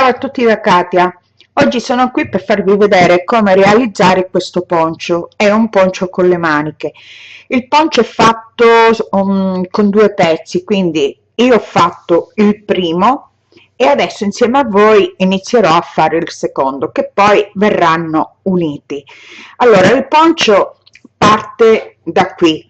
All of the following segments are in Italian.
Ciao a tutti da Katia. Oggi sono qui per farvi vedere come realizzare questo poncio. È un poncio con le maniche. Il poncio è fatto con due pezzi, quindi io ho fatto il primo e adesso insieme a voi inizierò a fare il secondo, che poi verranno uniti. Allora, il poncio parte da qui.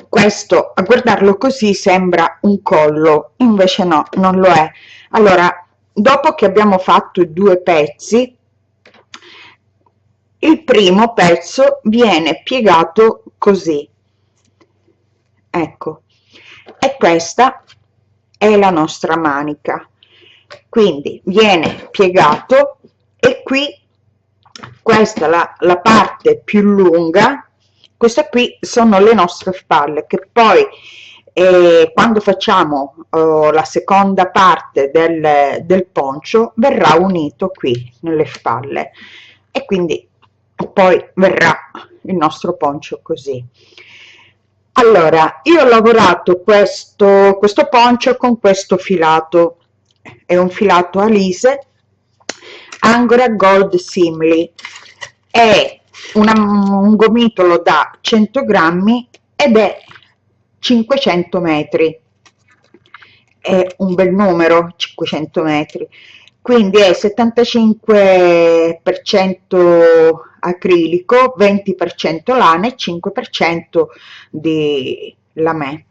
Questo, a guardarlo così, sembra un collo, invece no, non lo è. Allora, dopo che abbiamo fatto i due pezzi, il primo pezzo viene piegato così, ecco, e questa è la nostra manica, quindi viene piegato e qui questa è la parte più lunga, queste qui sono le nostre spalle, che poi quando facciamo la seconda parte del poncio verrà unito qui nelle spalle e quindi poi verrà il nostro poncio così. Allora, io ho lavorato questo poncio con questo filato, è un filato Alise Angora Gold Simili, è un gomitolo da 100 grammi ed è 500 metri, è un bel numero 500 metri, quindi è 75% acrilico, 20% lana e 5% di lamè.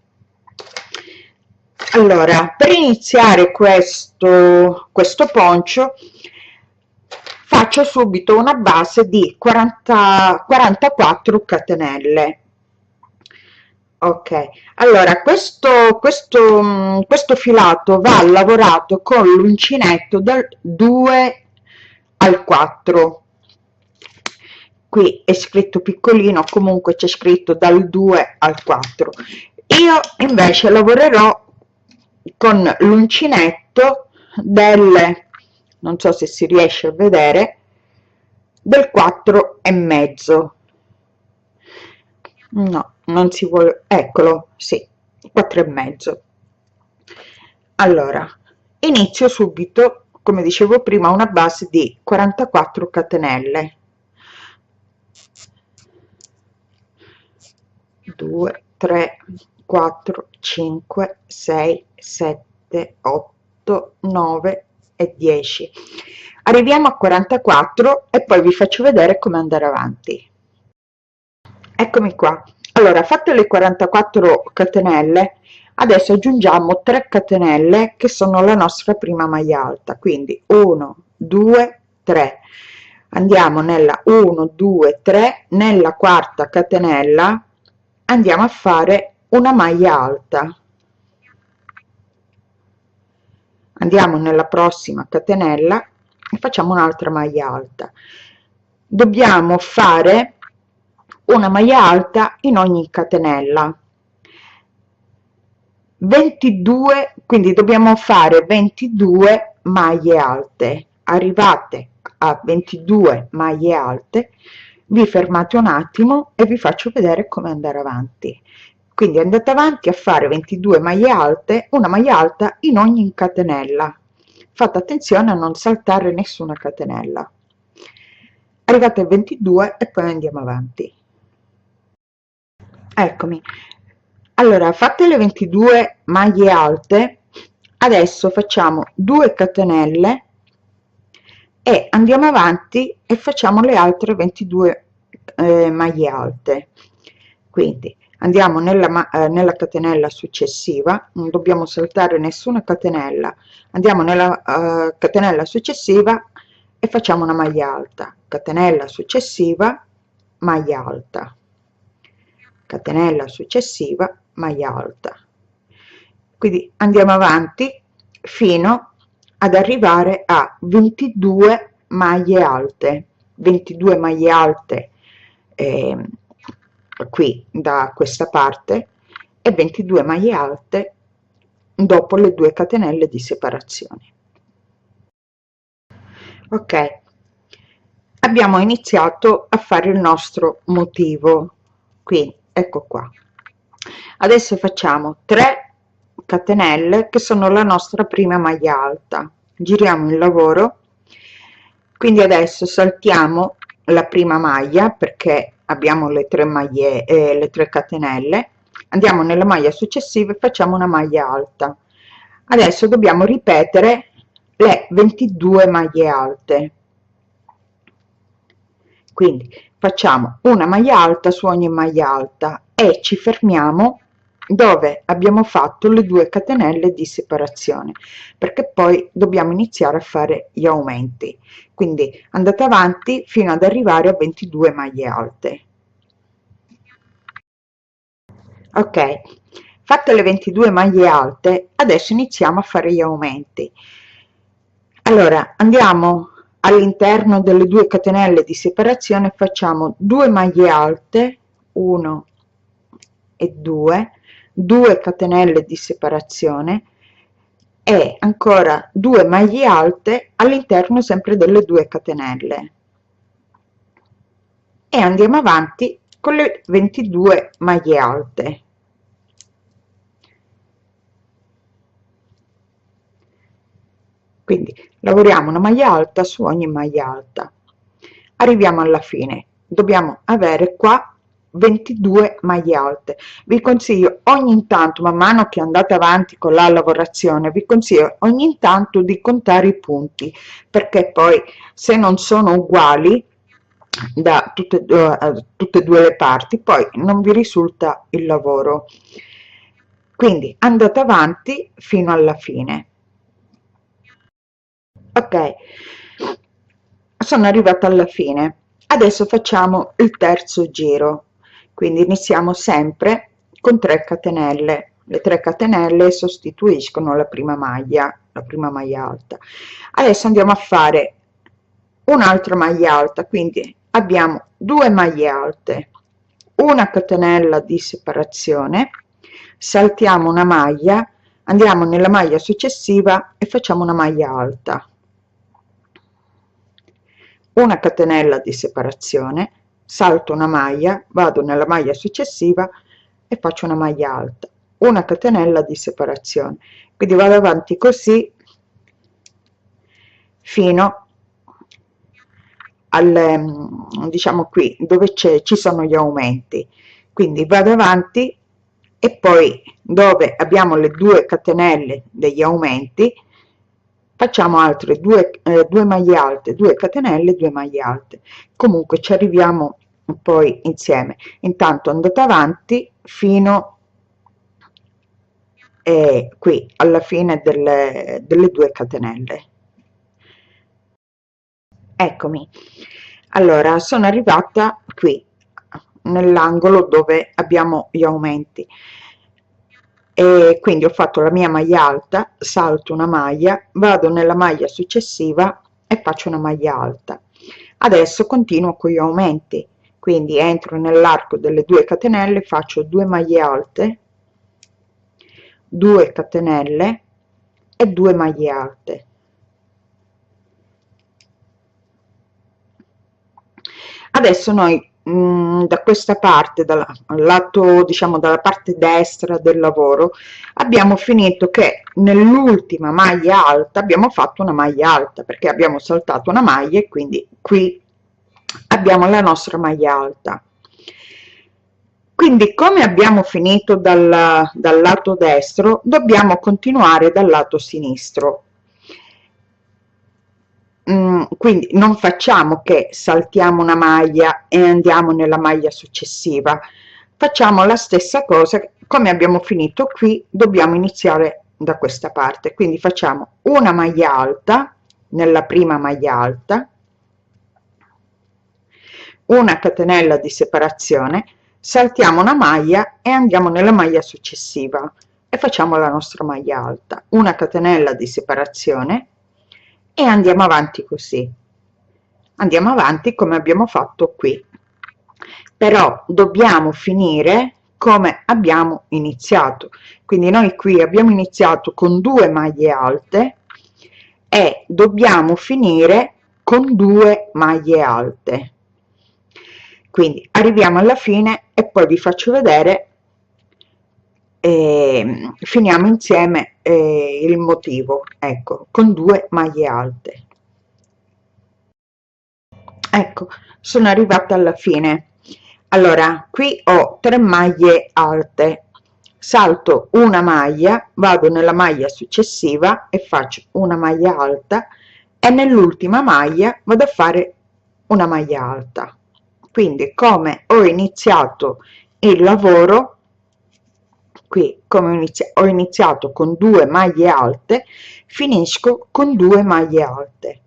Allora, per iniziare questo poncio faccio subito una base di 44 catenelle. Ok, allora questo filato va lavorato con l'uncinetto dal 2 al 4. Qui è scritto piccolino, comunque c'è scritto dal 2 al 4. Io invece lavorerò con l'uncinetto del, non so se si riesce a vedere, del 4 e mezzo. No, non si vuole, eccolo, sì, 4 e mezzo. Allora, inizio subito, come dicevo prima, una base di 44 catenelle. 2, 3, 4, 5, 6, 7, 8, 9 e 10. Arriviamo a 44 e poi vi faccio vedere come andare avanti. Eccomi qua. Allora, fatte le 44 catenelle, adesso aggiungiamo 3 catenelle che sono la nostra prima maglia alta, quindi 1, 2, 3. Andiamo nella 1, 2, 3, nella quarta catenella andiamo a fare una maglia alta. Andiamo nella prossima catenella e facciamo un'altra maglia alta. Dobbiamo fare una maglia alta in ogni catenella, 22, quindi dobbiamo fare 22 maglie alte. Arrivate a 22 maglie alte, vi fermate un attimo e vi faccio vedere come andare avanti. Quindi andate avanti a fare 22 maglie alte, una maglia alta in ogni catenella. Fate attenzione a non saltare nessuna catenella. Arrivate a 22 e poi andiamo avanti. Eccomi. Allora, fatte le 22 maglie alte, adesso facciamo 2 catenelle e andiamo avanti e facciamo le altre 22 maglie alte. Quindi andiamo nella catenella successiva, non dobbiamo saltare nessuna catenella, andiamo nella catenella successiva e facciamo una maglia alta, catenella successiva, maglia alta, catenella successiva, maglia alta. Quindi andiamo avanti fino ad arrivare a 22 maglie alte, 22 maglie alte qui da questa parte e 22 maglie alte dopo le 2 catenelle di separazione. Ok, abbiamo iniziato a fare il nostro motivo, qui ecco qua. Adesso facciamo 3 catenelle che sono la nostra prima maglia alta, giriamo il lavoro. Quindi adesso saltiamo la prima maglia perché abbiamo le 3 maglie, le 3 catenelle, andiamo nella maglia successiva e facciamo una maglia alta. Adesso dobbiamo ripetere le 22 maglie alte, quindi facciamo una maglia alta su ogni maglia alta e ci fermiamo dove abbiamo fatto le 2 catenelle di separazione, perché poi dobbiamo iniziare a fare gli aumenti. Quindi andate avanti fino ad arrivare a 22 maglie alte. Ok, fatte le 22 maglie alte, adesso iniziamo a fare gli aumenti. Allora andiamo all'interno delle 2 catenelle di separazione, facciamo 2 maglie alte, 1 e 2 catenelle di separazione e ancora 2 maglie alte all'interno sempre delle 2 catenelle e andiamo avanti con le 22 maglie alte. Quindi lavoriamo una maglia alta su ogni maglia alta, arriviamo alla fine, dobbiamo avere qua 22 maglie alte. Vi consiglio ogni tanto, man mano che andate avanti con la lavorazione, vi consiglio ogni tanto di contare i punti, perché poi se non sono uguali da tutte e due le parti, poi non vi risulta il lavoro. Quindi andate avanti fino alla fine. Ok, sono arrivata alla fine. Adesso facciamo il terzo giro, quindi iniziamo sempre con 3 catenelle. Le 3 catenelle sostituiscono la prima maglia alta. Adesso andiamo a fare un'altra maglia alta, quindi abbiamo 2 maglie alte, una catenella di separazione, saltiamo una maglia, andiamo nella maglia successiva e facciamo una maglia alta, una catenella di separazione, salto una maglia, vado nella maglia successiva e faccio una maglia alta, una catenella di separazione. Quindi vado avanti così fino al, diciamo qui dove ci sono gli aumenti. Quindi vado avanti e poi dove abbiamo le 2 catenelle degli aumenti facciamo altre 2 maglie alte, 2 catenelle, 2 maglie alte. Comunque ci arriviamo poi insieme. Intanto andate avanti fino qui alla fine delle 2 catenelle. Eccomi. Allora sono arrivata qui nell'angolo dove abbiamo gli aumenti e quindi ho fatto la mia maglia alta, salto una maglia, vado nella maglia successiva e faccio una maglia alta. Adesso continuo con gli aumenti, quindi entro nell'arco delle 2 catenelle, faccio 2 maglie alte, 2 catenelle e 2 maglie alte. Adesso noi da questa parte, dal lato, diciamo dalla parte destra del lavoro, abbiamo finito che nell'ultima maglia alta abbiamo fatto una maglia alta perché abbiamo saltato una maglia e quindi qui abbiamo la nostra maglia alta. Quindi come abbiamo finito dal lato destro, dobbiamo continuare dal lato sinistro. Quindi non facciamo che saltiamo una maglia e andiamo nella maglia successiva, facciamo la stessa cosa. Come abbiamo finito qui, dobbiamo iniziare da questa parte, quindi facciamo una maglia alta nella prima maglia alta, una catenella di separazione, saltiamo una maglia e andiamo nella maglia successiva e facciamo la nostra maglia alta, una catenella di separazione e andiamo avanti così. Andiamo avanti come abbiamo fatto qui, però dobbiamo finire come abbiamo iniziato. Quindi noi qui abbiamo iniziato con 2 maglie alte e dobbiamo finire con 2 maglie alte. Quindi arriviamo alla fine e poi vi faccio vedere e finiamo insieme il motivo, ecco, con 2 maglie alte. Ecco, sono arrivata alla fine. Allora, qui ho 3 maglie alte, salto una maglia, vado nella maglia successiva e faccio una maglia alta, e nell'ultima maglia vado a fare una maglia alta. Quindi, come ho iniziato il lavoro, qui come ho iniziato con 2 maglie alte, finisco con 2 maglie alte.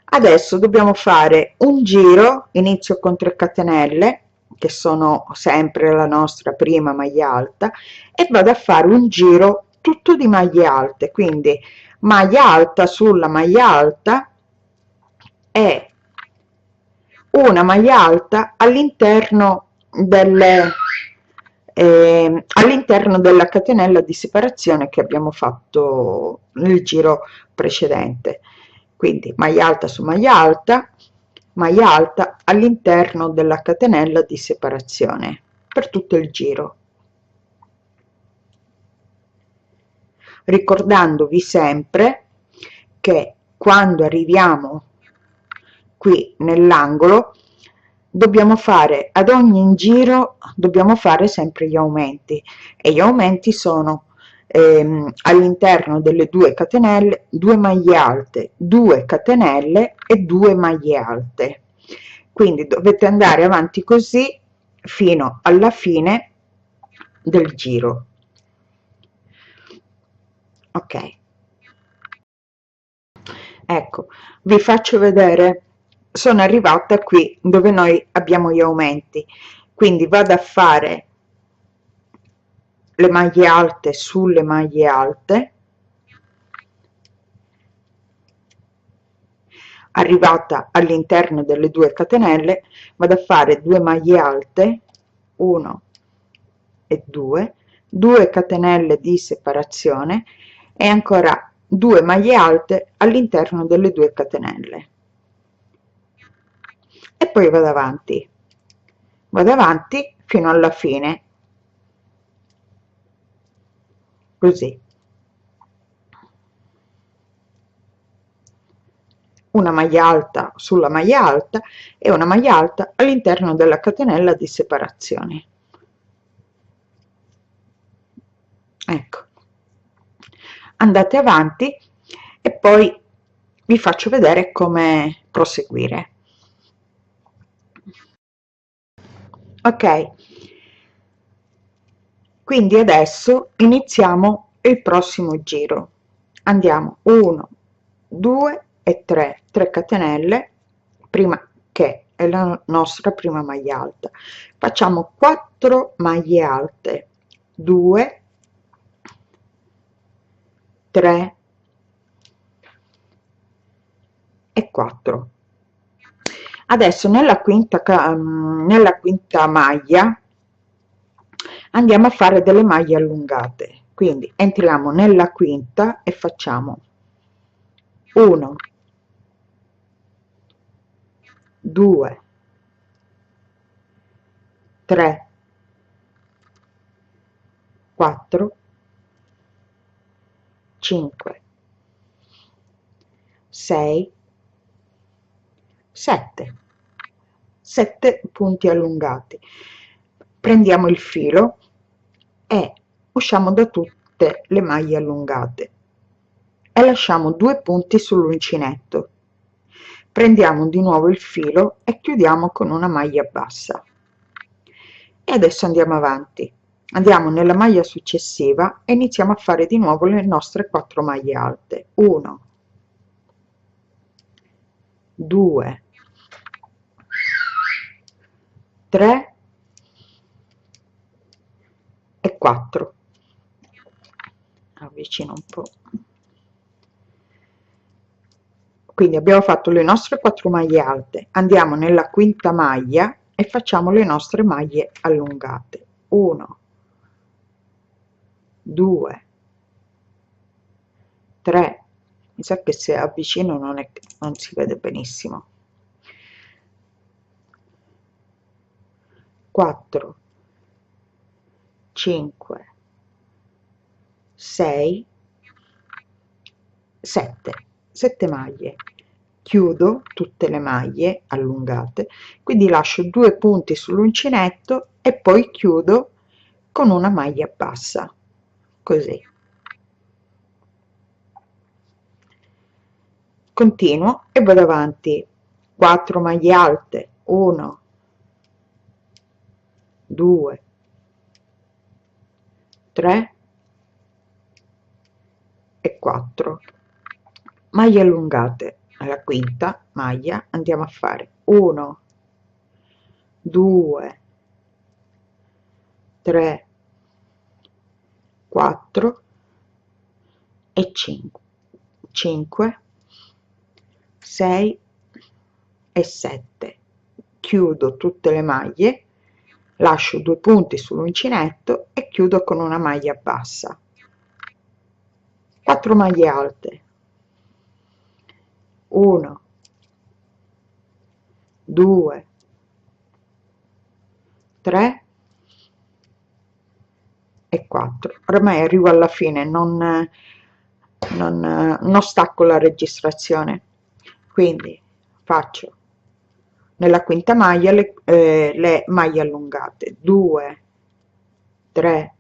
Adesso dobbiamo fare un giro, inizio con 3 catenelle, che sono sempre la nostra prima maglia alta, e vado a fare un giro tutto di maglie alte, quindi maglia alta sulla maglia alta e una maglia alta all'interno della catenella di separazione che abbiamo fatto nel giro precedente. Quindi maglia alta su maglia alta all'interno della catenella di separazione per tutto il giro, ricordandovi sempre che quando arriviamo qui nell'angolo dobbiamo fare ad ogni giro, dobbiamo fare sempre gli aumenti, e gli aumenti sono all'interno delle 2 catenelle 2 maglie alte, 2 catenelle e 2 maglie alte. Quindi dovete andare avanti così fino alla fine del giro. Ok, ecco, vi faccio vedere, sono arrivata qui dove noi abbiamo gli aumenti, quindi vado a fare le maglie alte sulle maglie alte, arrivata all'interno delle 2 catenelle vado a fare 2 maglie alte, 1 e 2, 2 catenelle di separazione e ancora 2 maglie alte all'interno delle 2 catenelle, e poi vado avanti fino alla fine, così, una maglia alta sulla maglia alta e una maglia alta all'interno della catenella di separazione. Ecco, andate avanti e poi vi faccio vedere come proseguire. Ok, quindi adesso iniziamo il prossimo giro. Andiamo 1 2 e 3 catenelle prima, che è la nostra prima maglia alta, facciamo 4 maglie alte, 2 3 e 4. Adesso nella quinta maglia andiamo a fare delle maglie allungate, quindi entriamo nella quinta e facciamo 1 2 3 4 5 6 7 punti allungati, prendiamo il filo e usciamo da tutte le maglie allungate e lasciamo 2 punti sull'uncinetto, prendiamo di nuovo il filo e chiudiamo con una maglia bassa, e adesso andiamo avanti, andiamo nella maglia successiva e iniziamo a fare di nuovo le nostre 4 maglie alte, 1 2 3 e 4. Avvicino un po'. Quindi abbiamo fatto le nostre 4 maglie alte, andiamo nella quinta maglia e facciamo le nostre maglie allungate, 1 2 3, mi sa che se avvicino non si vede benissimo, 4 5 6, 7 maglie, chiudo tutte le maglie allungate, quindi lascio 2 punti sull'uncinetto e poi chiudo con una maglia bassa, così. Continuo e vado avanti 4 maglie alte, 1, 2, 3 e 4 maglie allungate. Alla quinta maglia andiamo a fare 1, 2, 3, 4 e 5, 6 e 7, chiudo tutte le maglie, lascio 2 punti sull'uncinetto e chiudo con una maglia bassa. 4 maglie alte, 1, 2, 3 e 4. Ormai arrivo alla fine, non stacco la registrazione, quindi faccio nella quinta maglia le maglie allungate, 2, 3,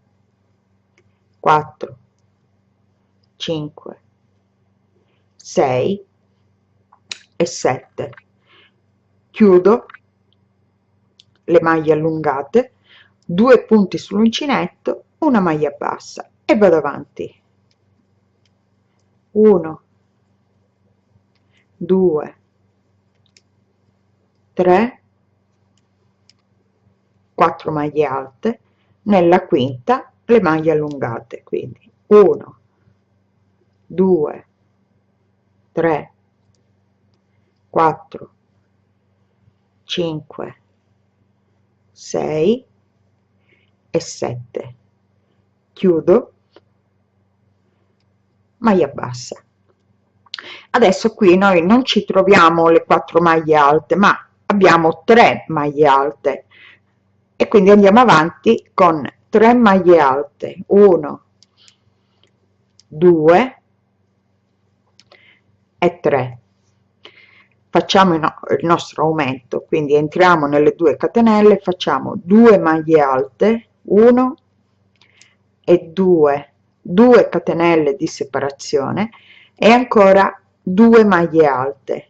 4, 5, 6 e 7, chiudo le maglie allungate, 2 punti sull'uncinetto, una maglia bassa e vado avanti. 1, 2, 3, 4 maglie alte, nella quinta le maglie allungate, quindi 1, 2, 3, 4, 5, 6 e 7, chiudo, maglia bassa. Adesso qui noi non ci troviamo le 4 maglie alte, ma abbiamo 3 maglie alte e quindi andiamo avanti con 3 maglie alte, 1, 2 e 3. Facciamo il nostro aumento, quindi entriamo nelle 2 catenelle, facciamo 2 maglie alte, 1 e 2 catenelle di separazione e ancora 2 maglie alte.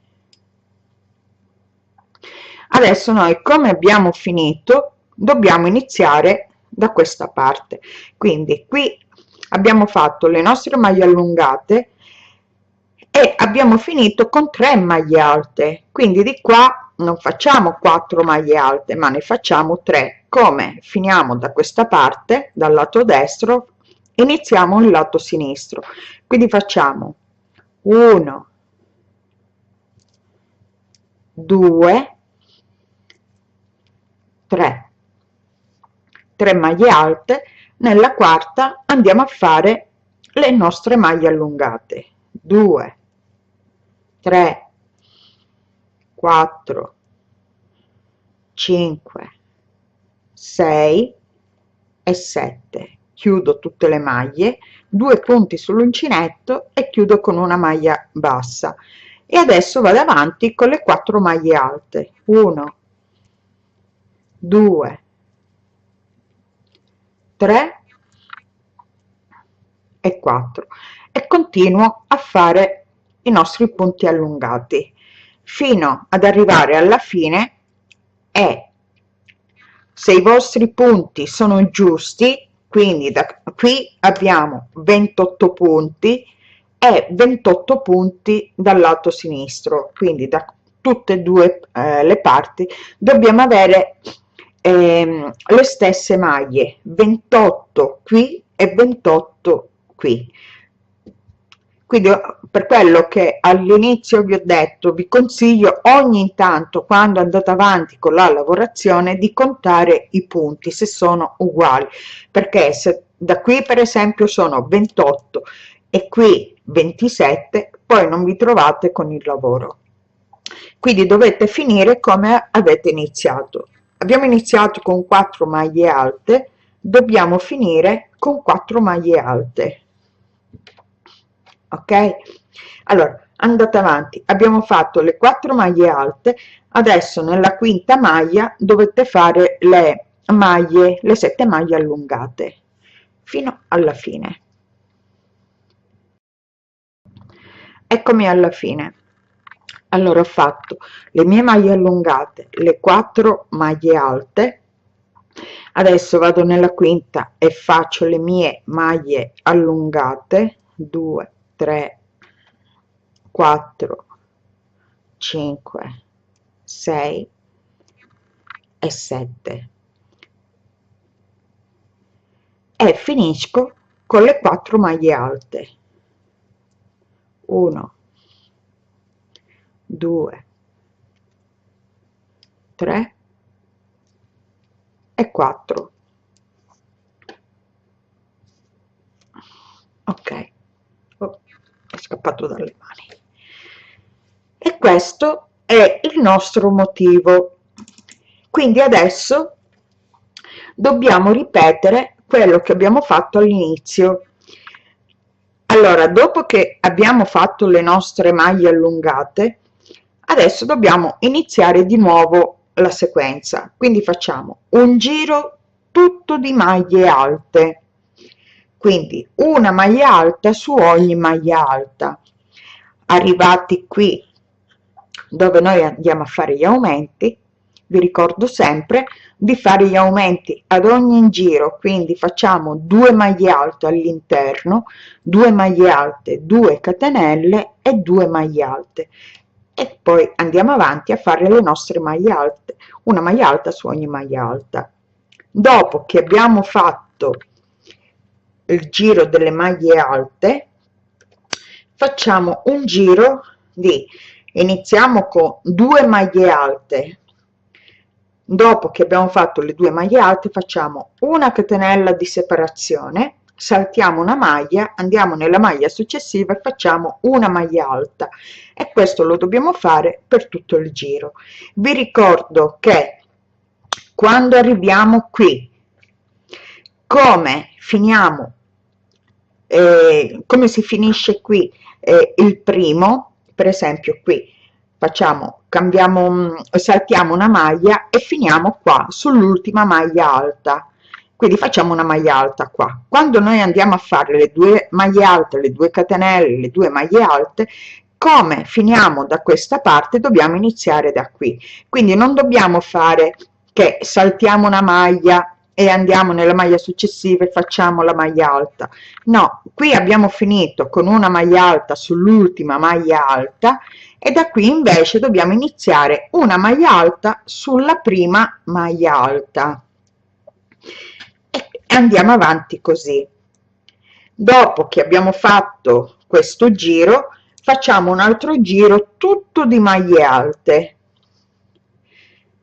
Adesso noi, come abbiamo finito, dobbiamo iniziare da questa parte, quindi qui abbiamo fatto le nostre maglie allungate e abbiamo finito con 3 maglie alte, quindi di qua non facciamo 4 maglie alte ma ne facciamo 3. Come finiamo da questa parte, dal lato destro, iniziamo il lato sinistro, quindi facciamo 1, 2, 3 maglie alte, nella quarta andiamo a fare le nostre maglie allungate, 2, 3, 4, 5, 6 e 7, chiudo tutte le maglie, 2 punti sull'uncinetto e chiudo con una maglia bassa e adesso vado avanti con le 4 maglie alte, 1, 2, 3 e 4 e continuo a fare i nostri punti allungati fino ad arrivare alla fine e se i vostri punti sono giusti, quindi da qui abbiamo 28 punti e 28 punti dal lato sinistro, quindi da tutte e due le parti dobbiamo avere le stesse maglie, 28 qui e 28 qui. Quindi per quello che all'inizio vi ho detto, vi consiglio ogni tanto quando andate avanti con la lavorazione di contare i punti se sono uguali, perché se da qui per esempio sono 28 e qui 27, poi non vi trovate con il lavoro, quindi dovete finire come avete iniziato. Abbiamo iniziato con 4 maglie alte, dobbiamo finire con 4 maglie alte, ok? Allora andate avanti, abbiamo fatto le 4 maglie alte, adesso nella quinta maglia dovete fare le maglie, le 7 maglie allungate fino alla fine. Eccomi alla fine. Allora ho fatto le mie maglie allungate, le 4 maglie alte, adesso vado nella quinta e faccio le mie maglie allungate, 2 3 4 5 6 e 7 e finisco con le 4 maglie alte, 1 2 3 e 4. Ok, oh, è scappato dalle mani. E questo è il nostro motivo. Quindi adesso dobbiamo ripetere quello che abbiamo fatto all'inizio. Allora, dopo che abbiamo fatto le nostre maglie allungate, adesso dobbiamo iniziare di nuovo la sequenza. Quindi facciamo un giro tutto di maglie alte, quindi una maglia alta su ogni maglia alta. Arrivati qui dove noi andiamo a fare gli aumenti, vi ricordo sempre di fare gli aumenti ad ogni giro, quindi facciamo 2 maglie alte all'interno, 2 maglie alte, 2 catenelle e 2 maglie alte, e poi andiamo avanti a fare le nostre maglie alte, una maglia alta su ogni maglia alta. Dopo che abbiamo fatto il giro delle maglie alte, facciamo un giro di, iniziamo con 2 maglie alte, dopo che abbiamo fatto le 2 maglie alte facciamo una catenella di separazione, saltiamo una maglia, andiamo nella maglia successiva e facciamo una maglia alta, e questo lo dobbiamo fare per tutto il giro. Vi ricordo che quando arriviamo qui, come finiamo, come si finisce qui il primo, per esempio qui facciamo, cambiamo, saltiamo una maglia e finiamo qua sull'ultima maglia alta, quindi facciamo una maglia alta qua. Quando noi andiamo a fare le 2 maglie alte, le 2 catenelle, le 2 maglie alte, come finiamo da questa parte dobbiamo iniziare da qui, quindi non dobbiamo fare che saltiamo una maglia e andiamo nella maglia successiva e facciamo la maglia alta. No, qui abbiamo finito con una maglia alta sull'ultima maglia alta, e da qui invece dobbiamo iniziare una maglia alta sulla prima maglia alta e andiamo avanti così. Dopo che abbiamo fatto questo giro facciamo un altro giro tutto di maglie alte.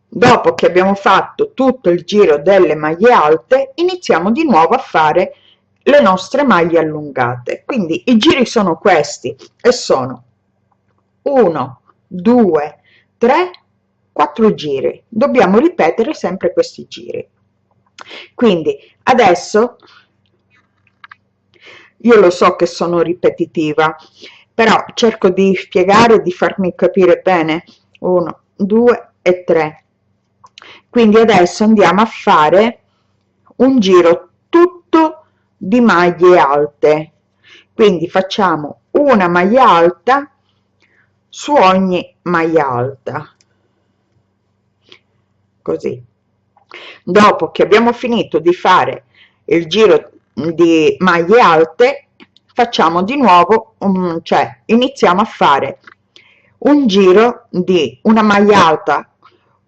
Dopo che abbiamo fatto tutto il giro delle maglie alte iniziamo di nuovo a fare le nostre maglie allungate, quindi i giri sono questi e sono 1 2 3 4 giri, dobbiamo ripetere sempre questi giri. Quindi adesso io lo so che sono ripetitiva, però cerco di spiegare e di farmi capire bene. 1 2 e 3. Quindi adesso andiamo a fare un giro tutto di maglie alte, quindi facciamo una maglia alta su ogni maglia alta, così. Dopo che abbiamo finito di fare il giro di maglie alte facciamo di nuovo cioè iniziamo a fare un giro di una maglia alta,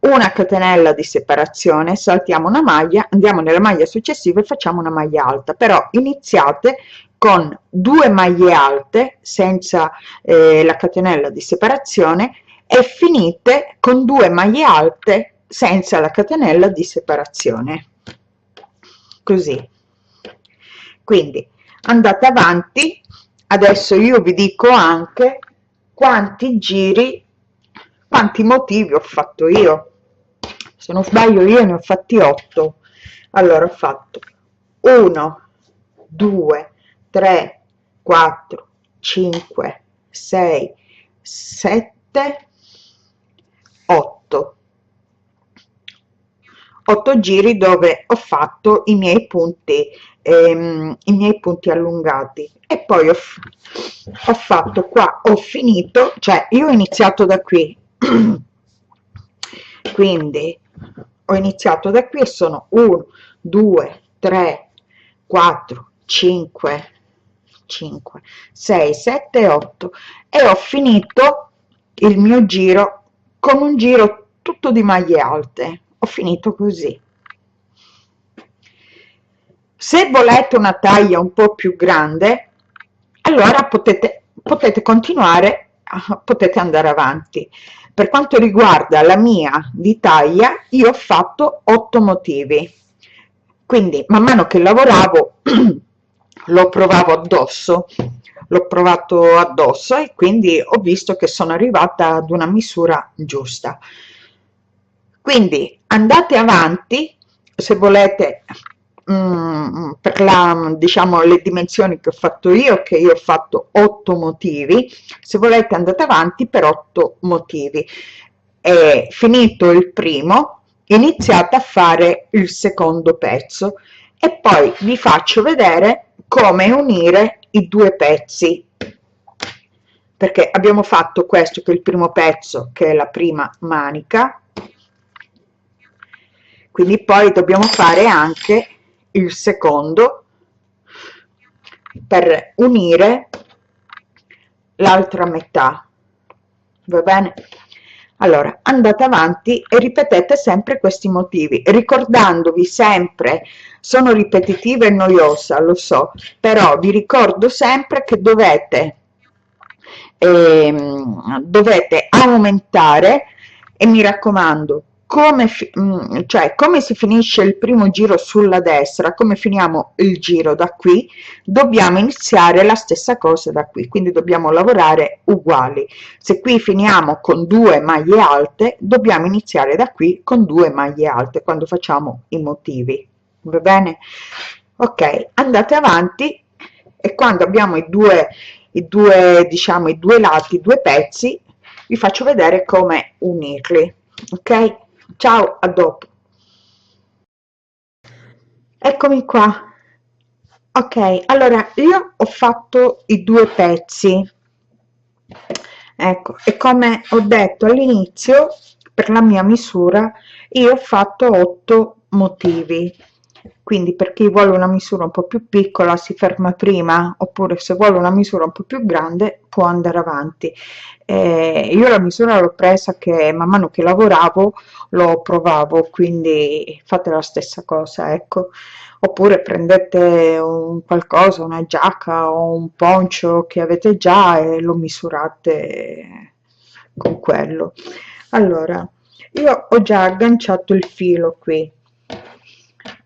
una catenella di separazione, saltiamo una maglia, andiamo nella maglia successiva e facciamo una maglia alta, però iniziate con 2 maglie alte senza la catenella di separazione e finite con 2 maglie alte senza la catenella di separazione, così. Quindi andate avanti. Adesso io vi dico anche quanti giri, quanti motivi ho fatto io. Se non sbaglio io ne ho fatti 8. Allora ho fatto 1 2 3 4, 5, 6, 7, 8. 8 giri dove ho fatto i miei punti allungati, e poi ho fatto qua, ho finito, cioè io ho iniziato da qui quindi ho iniziato da qui e sono 1, 2, 3, 4, 5, 6, 7, 8, e ho finito il mio giro con un giro tutto di maglie alte. Ho finito così. Se volete una taglia un po' più grande, allora potete continuare, potete andare avanti. Per quanto riguarda la mia di taglia, io ho fatto 8 motivi, quindi man mano che lavoravo lo provavo addosso, l'ho provato addosso e quindi ho visto che sono arrivata ad una misura giusta. Quindi andate avanti se volete, per la, diciamo, le dimensioni che ho fatto io, che io ho fatto 8 motivi. Se volete andate avanti per 8 motivi. E finito il primo, iniziate a fare il secondo pezzo e poi vi faccio vedere come unire i due pezzi, perché abbiamo fatto questo che è il primo pezzo, che è la prima manica, quindi poi dobbiamo fare anche il secondo per unire l'altra metà. Va bene? Allora andate avanti e ripetete sempre questi motivi, ricordandovi sempre, sono ripetitiva e noiosa, lo so, però vi ricordo sempre che dovete aumentare, e mi raccomando, cioè come si finisce il primo giro sulla destra, come finiamo il giro da qui, dobbiamo iniziare la stessa cosa da qui, quindi dobbiamo lavorare uguali. Se qui finiamo con 2 maglie alte, dobbiamo iniziare da qui con 2 maglie alte quando facciamo i motivi. Va bene? Ok, andate avanti e quando abbiamo diciamo, i due lati, i due pezzi, vi faccio vedere come unirli. Ok? Ciao, a dopo. Eccomi qua. Ok, allora io ho fatto i due pezzi, ecco, e come ho detto all'inizio, per la mia misura io ho fatto 8 motivi, quindi per chi vuole una misura un po' più piccola si ferma prima, oppure se vuole una misura un po' più grande può andare avanti. Io la misura l'ho presa che man mano che lavoravo lo provavo, quindi fate la stessa cosa, ecco. Oppure prendete un qualcosa, una giacca o un poncho che avete già e lo misurate con quello. Allora, io ho già agganciato il filo qui,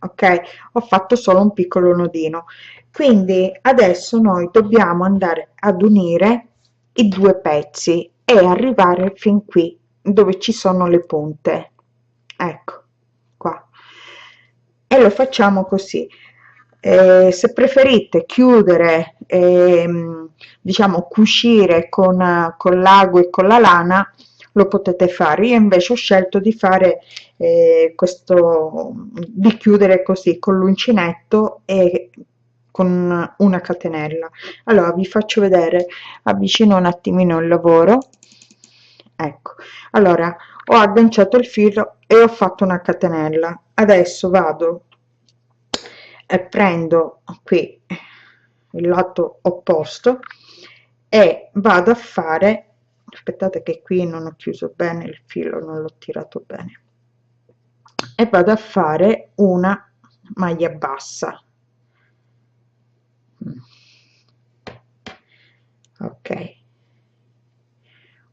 ok? Ho fatto solo un piccolo nodino, quindi adesso noi dobbiamo andare ad unire i due pezzi e arrivare fin qui dove ci sono le punte, ecco qua, e lo facciamo così. Se preferite chiudere, diciamo cucire con l'ago e con la lana, lo potete fare. Io invece ho scelto di fare di chiudere così con l'uncinetto e con una catenella. Allora vi faccio vedere, avvicino un attimino il lavoro, ecco. Allora ho agganciato il filo e ho fatto una catenella. Adesso vado e prendo qui il lato opposto e vado a fare, aspettate che qui non ho chiuso bene il filo, non l'ho tirato bene, e vado a fare una maglia bassa. Ok,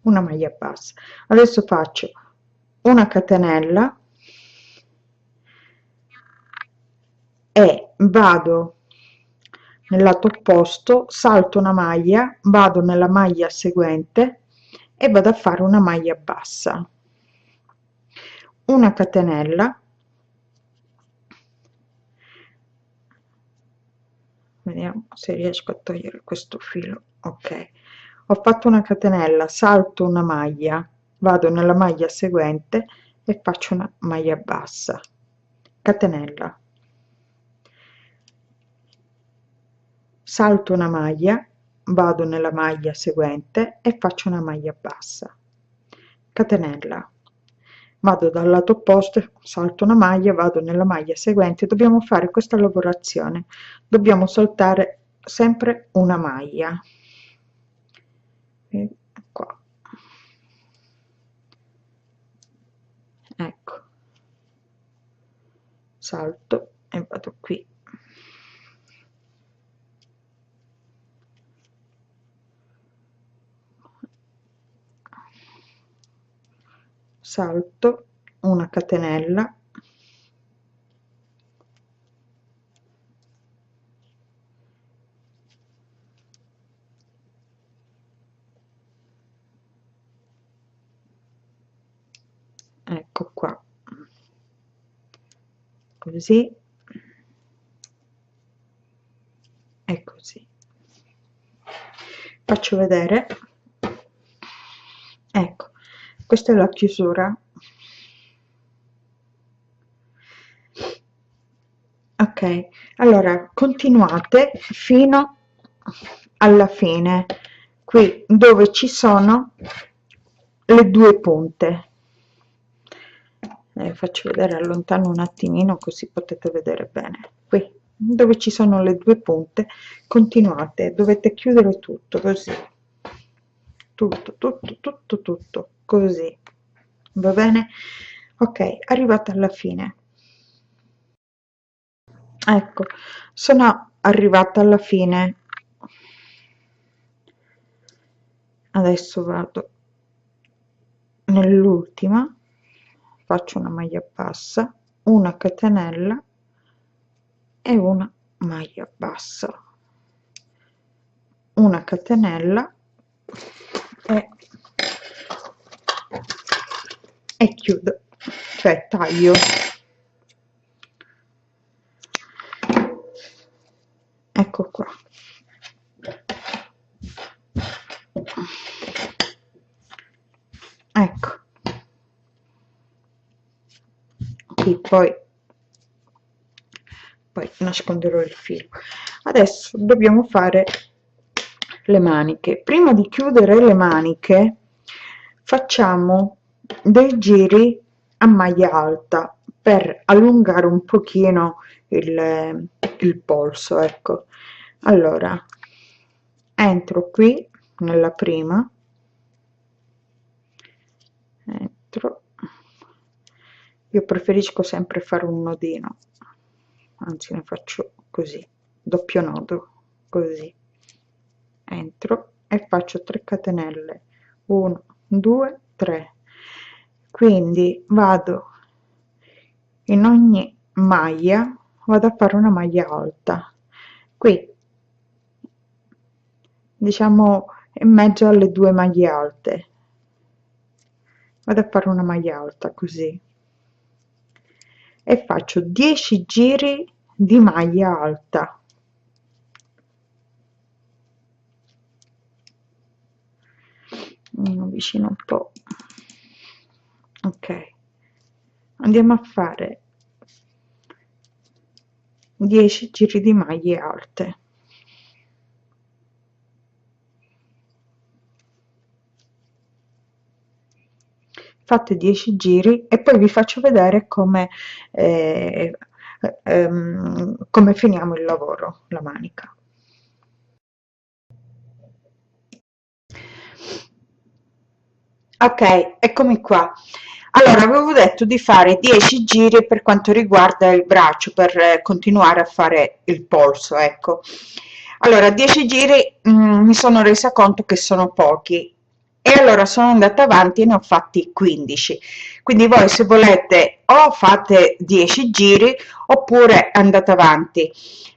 una maglia bassa. Adesso faccio una catenella e vado nel lato opposto, salto una maglia, vado nella maglia seguente e vado a fare una maglia bassa, una catenella, vediamo se riesco a togliere questo filo. Ok, ho fatto una catenella, salto una maglia, vado nella maglia seguente e faccio una maglia bassa, catenella, salto una maglia, vado nella maglia seguente e faccio una maglia bassa, catenella, vado dal lato opposto, salto una maglia, vado nella maglia seguente. Dobbiamo fare questa lavorazione, dobbiamo saltare sempre una maglia, e qua, ecco, salto e vado qui, salto una catenella, ecco qua, così e così. Faccio vedere, ecco, questa è la chiusura. Ok, allora continuate fino alla fine, qui dove ci sono le due punte. Faccio vedere, allontano un attimino così potete vedere bene. Qui dove ci sono le due punte continuate, dovete chiudere tutto così, tutto così, va bene? Ok, arrivate alla fine. Ecco, sono arrivata alla fine. Adesso vado nell'ultima, faccio una maglia bassa, una catenella e una maglia bassa, una catenella e chiudo, cioè taglio. Ecco qua. Ecco, qui poi nasconderò il filo. Adesso dobbiamo fare le maniche. Prima di chiudere le maniche facciamo dei giri a maglia alta per allungare un pochino il polso, ecco. Allora entro qui nella prima, entro, io preferisco sempre fare un nodino, anzi ne faccio così, doppio nodo, così, entro e faccio 3 catenelle, 1 2 3, quindi vado in ogni maglia, vado a fare una maglia alta qui, diciamo in mezzo alle due maglie alte, vado a fare una maglia alta così e faccio 10 giri di maglia alta. Avvicino un po'. Ok, andiamo a fare 10 giri di maglie alte. Fate 10 giri e poi vi faccio vedere come finiamo il lavoro, la manica. Ok, eccomi qua. Allora, avevo detto di fare 10 giri per quanto riguarda il braccio, per continuare a fare il polso, ecco. Allora, 10 giri mi sono resa conto che sono pochi e allora sono andata avanti e ne ho fatti 15. Quindi voi se volete o fate 10 giri oppure andate avanti.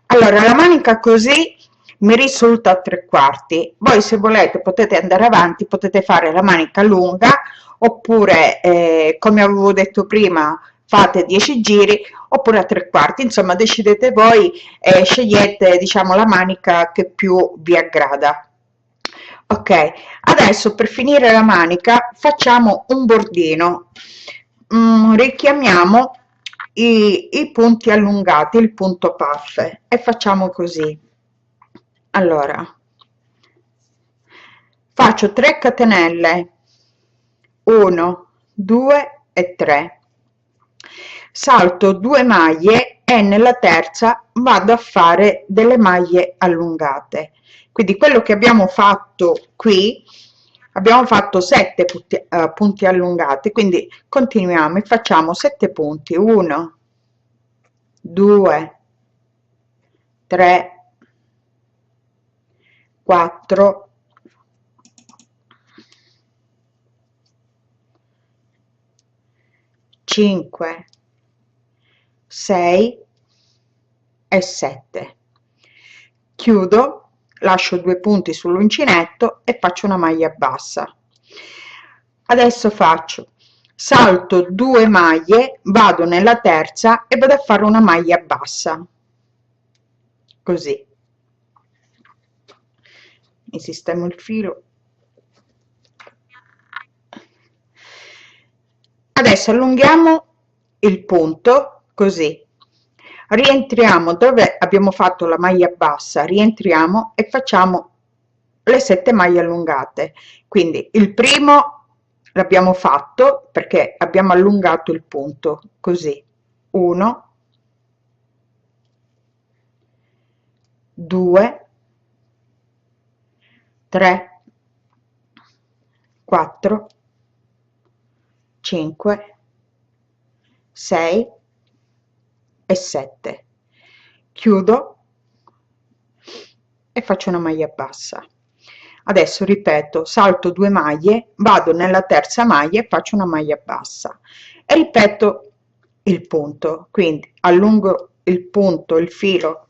Allora, la manica così mi risulta a 3/4. Voi se volete potete andare avanti, potete fare la manica lunga oppure come avevo detto prima fate 10 giri oppure a 3/4, insomma decidete voi e scegliete, diciamo, la manica che più vi aggrada. Ok, adesso per finire la manica facciamo un bordino. Richiamiamo i punti allungati, il punto puff, e facciamo così. Allora faccio 3 catenelle, 1 2 e 3, salto 2 maglie e nella terza vado a fare delle maglie allungate. Quindi quello che abbiamo fatto qui, abbiamo fatto 7 punti allungati, quindi continuiamo e facciamo 7 punti, 1 2 3 4 5 6 e 7. Chiudo, lascio 2 punti sull'uncinetto e faccio una maglia bassa. Adesso faccio salto 2 maglie, vado nella terza e vado a fare una maglia bassa, così. Mi sistemo il filo. Adesso allunghiamo il punto così, rientriamo dove abbiamo fatto la maglia bassa, rientriamo e facciamo le 7 maglie allungate. Quindi il primo l'abbiamo fatto perché abbiamo allungato il punto così, 1 2 3 4 5 6 e 7. Chiudo e faccio una maglia bassa. Adesso ripeto, salto 2 maglie, vado nella terza maglia e faccio una maglia bassa e ripeto il punto, quindi allungo il punto, il filo,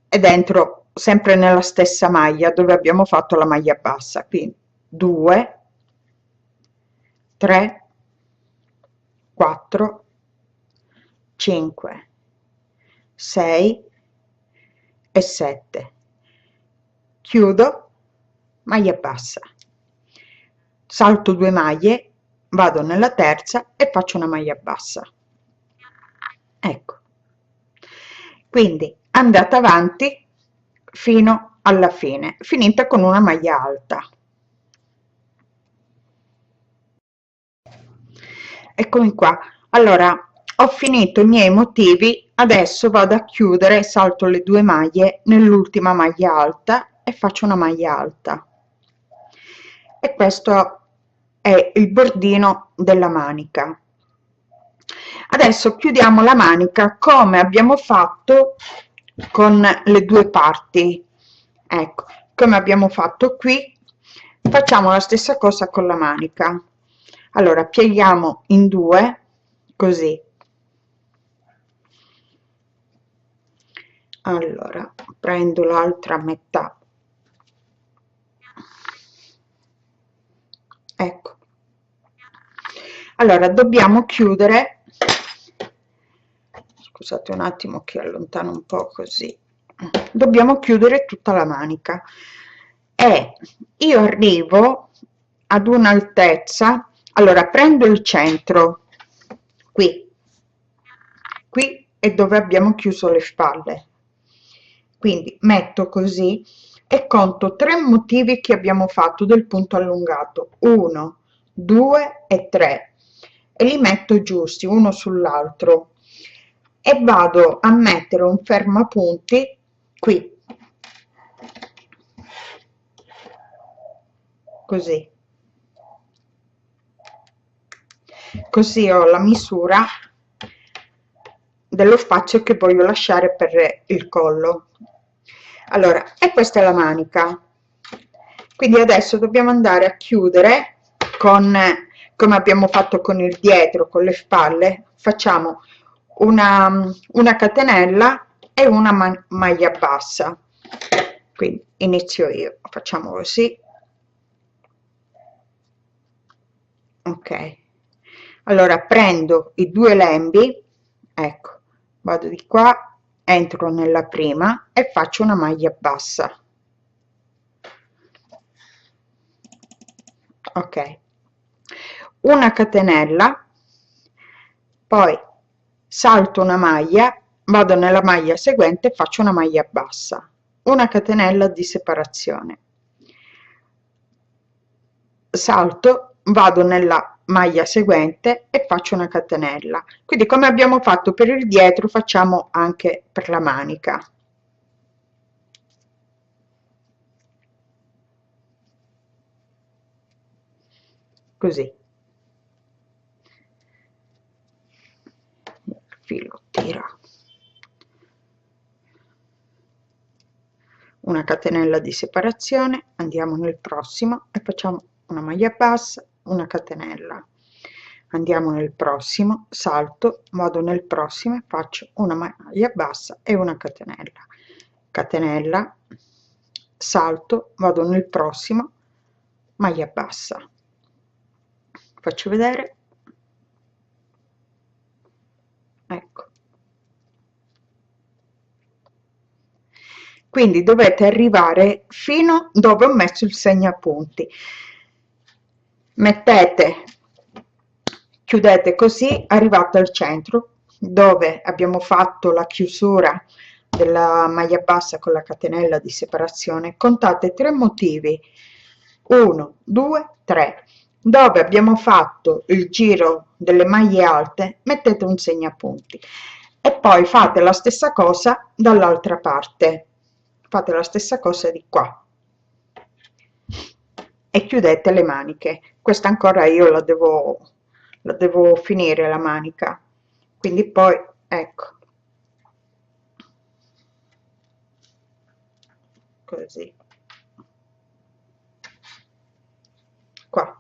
ed entro sempre nella stessa maglia dove abbiamo fatto la maglia bassa, quindi 2 3 4 5 6 e 7. Chiudo, maglia bassa, salto 2 maglie, vado nella terza e faccio una maglia bassa. Ecco, quindi andate avanti fino alla fine, finita con una maglia alta. Eccomi qua. Allora, ho finito i miei motivi, adesso vado a chiudere, salto le 2 maglie nell'ultima maglia alta e faccio una maglia alta, e questo è il bordino della manica. Adesso chiudiamo la manica come abbiamo fatto con le 2 parti, ecco, come abbiamo fatto qui, facciamo la stessa cosa con la manica. Allora pieghiamo in 2 così. Allora prendo l'altra metà, ecco. Allora dobbiamo chiudere, scusate un attimo che allontano un po', così dobbiamo chiudere tutta la manica e io arrivo ad un'altezza. Allora prendo il centro qui è dove abbiamo chiuso le spalle, quindi metto così e conto 3 motivi che abbiamo fatto del punto allungato, 1 2 e 3, e li metto giusti uno sull'altro e vado a mettere un fermapunti qui, così ho la misura dello spazio che voglio lasciare per il collo. Allora, e questa è la manica, quindi adesso dobbiamo andare a chiudere con, come abbiamo fatto con il dietro, con le spalle, facciamo una catenella e una maglia bassa. Quindi inizio io, facciamo così, ok, Allora prendo i due lembi, ecco, vado di qua, entro nella prima e faccio una maglia bassa. Ok, una catenella, poi salto una maglia, vado nella maglia seguente e faccio una maglia bassa, una catenella di separazione, salto, vado nella maglia seguente e faccio una catenella. Quindi come abbiamo fatto per il dietro facciamo anche per la manica. Così il filo tira, una catenella di separazione, andiamo nel prossimo e facciamo una maglia bassa, una catenella, andiamo nel prossimo, salto, vado nel prossimo e faccio una maglia bassa e una catenella, catenella, salto, vado nel prossimo, maglia bassa. Faccio vedere, ecco. Quindi dovete arrivare fino dove ho messo il segnapunti, mettete, chiudete così, arrivate al centro dove abbiamo fatto la chiusura della maglia bassa con la catenella di separazione, contate 3 motivi, 1 2 3, dove abbiamo fatto il giro delle maglie alte mettete un segnapunti e poi fate la stessa cosa dall'altra parte, fate la stessa cosa di qua e chiudete le maniche. Questa ancora io la devo finire la manica, quindi poi ecco così qua.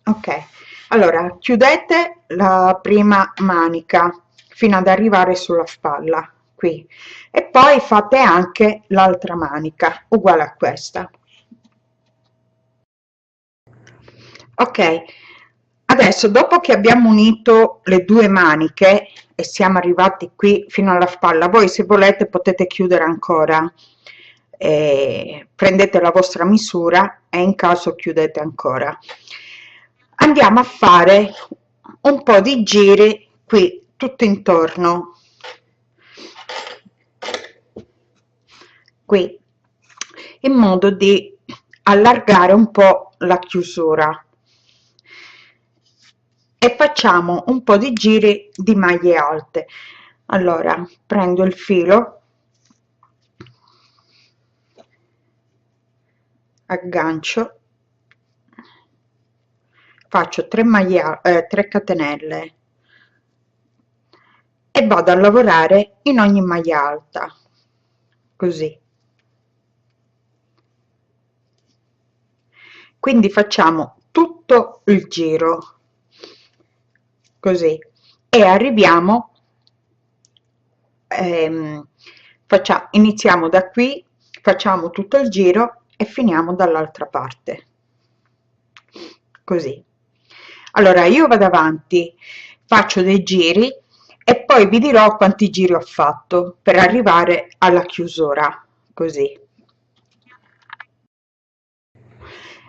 Ok, allora chiudete la prima manica fino ad arrivare sulla spalla qui e poi fate anche l'altra manica uguale a questa. Ok, adesso dopo che abbiamo unito le due maniche e siamo arrivati qui fino alla spalla, voi se volete potete chiudere ancora, prendete la vostra misura e in caso chiudete ancora. Andiamo a fare un po' di giri qui tutto intorno, qui, in modo di allargare un po' la chiusura e facciamo un po' di giri di maglie alte. Allora prendo il filo, aggancio, faccio 3 maglie 3 catenelle e vado a lavorare in ogni maglia alta così. Quindi facciamo tutto il giro così e arriviamo, iniziamo da qui, facciamo tutto il giro e finiamo dall'altra parte così. Allora io vado avanti, faccio dei giri e poi vi dirò quanti giri ho fatto per arrivare alla chiusura così.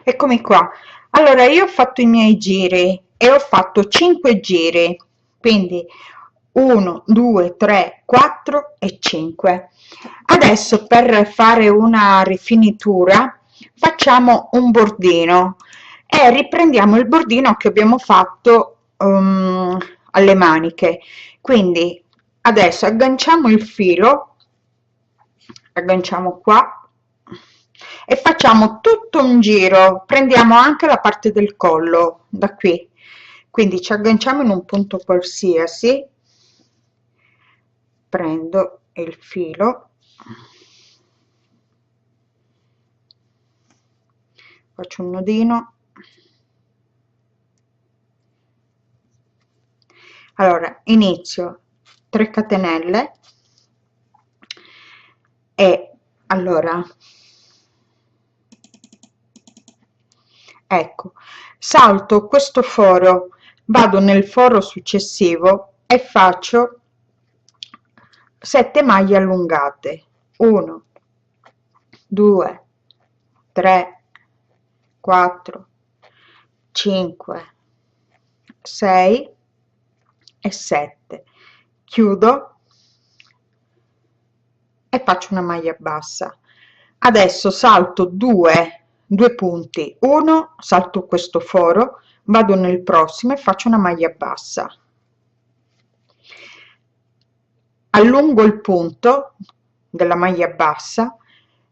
Eccomi qua. Allora io ho fatto i miei giri e ho fatto 5 giri, quindi 1 2 3 4 e 5. Adesso per fare una rifinitura facciamo un bordino e riprendiamo il bordino che abbiamo fatto alle maniche. Quindi adesso agganciamo il filo, agganciamo qua e facciamo tutto un giro, prendiamo anche la parte del collo da qui, quindi ci agganciamo in un punto qualsiasi, prendo il filo, faccio un nodino, allora inizio 3 catenelle e allora ecco, salto questo foro, vado nel foro successivo e faccio 7 maglie allungate, 1 2 3 4 5 6 e 7, chiudo e faccio una maglia bassa. Adesso salto due punti, uno, salto questo foro, vado nel prossimo e faccio una maglia bassa, allungo il punto della maglia bassa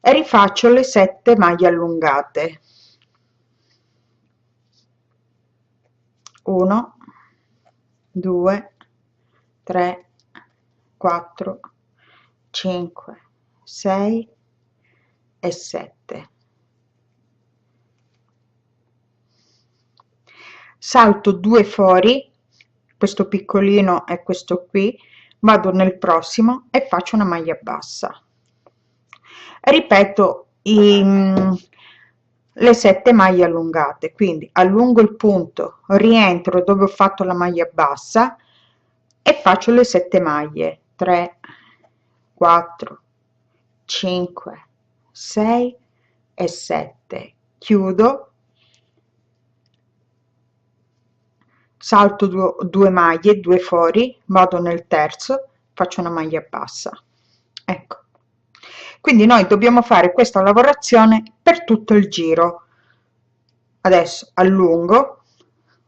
e rifaccio le 7 maglie allungate, 1 2 3 4 5 6 e 7, salto 2 fori, questo piccolino e questo qui, vado nel prossimo e faccio una maglia bassa, ripeto le 7 maglie allungate, quindi allungo il punto, rientro dove ho fatto la maglia bassa e faccio le 7 maglie, 3 4 5 6 e 7, chiudo, salto 2 maglie, 2 fori, vado nel terzo, faccio una maglia bassa, ecco. Quindi noi dobbiamo fare questa lavorazione per tutto il giro. Adesso allungo,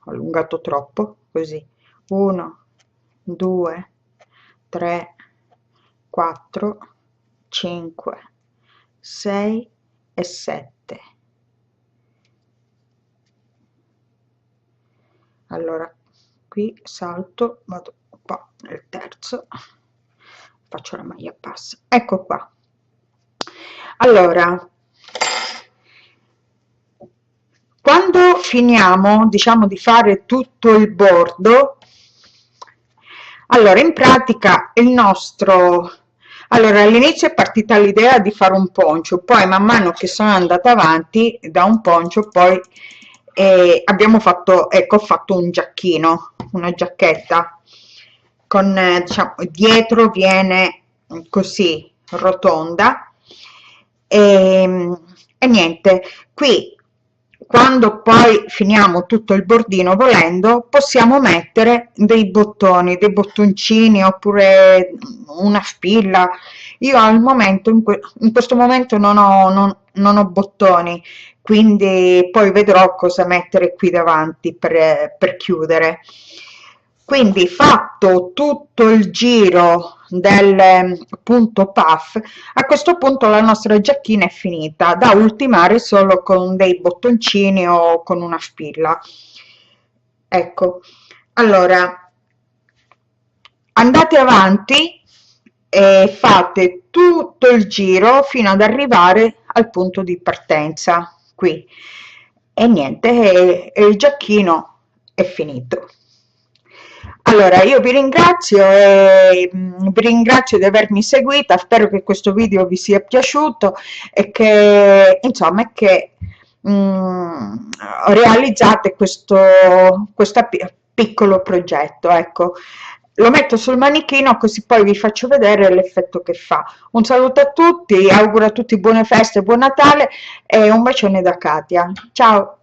ho allungato troppo, così, 1 2 3 4 5 6 e 7. Allora qui salto, vado qua nel terzo, faccio la maglia bassa, ecco qua. Allora quando finiamo, diciamo, di fare tutto il bordo, allora in pratica il nostro, allora all'inizio è partita l'idea di fare un poncio, poi man mano che sono andata avanti da un poncio poi abbiamo fatto, ecco, ho fatto un giacchino, una giacchetta con diciamo, dietro viene così rotonda e niente, qui quando poi finiamo tutto il bordino, volendo possiamo mettere dei bottoni, dei bottoncini oppure una spilla. Io al momento in questo momento non ho bottoni, quindi poi vedrò cosa mettere qui davanti per chiudere. Quindi fatto tutto il giro del punto puff, a questo punto la nostra giacchina è finita, da ultimare solo con dei bottoncini o con una spilla. Ecco, allora andate avanti e fate tutto il giro fino ad arrivare al punto di partenza qui e niente, e il giacchino è finito. Allora io vi ringrazio di avermi seguita, spero che questo video vi sia piaciuto e che insomma realizzate questo piccolo progetto, ecco. Lo metto sul manichino così poi vi faccio vedere l'effetto che fa. Un saluto a tutti, auguro a tutti buone feste, buon Natale e un bacione da Katia. Ciao!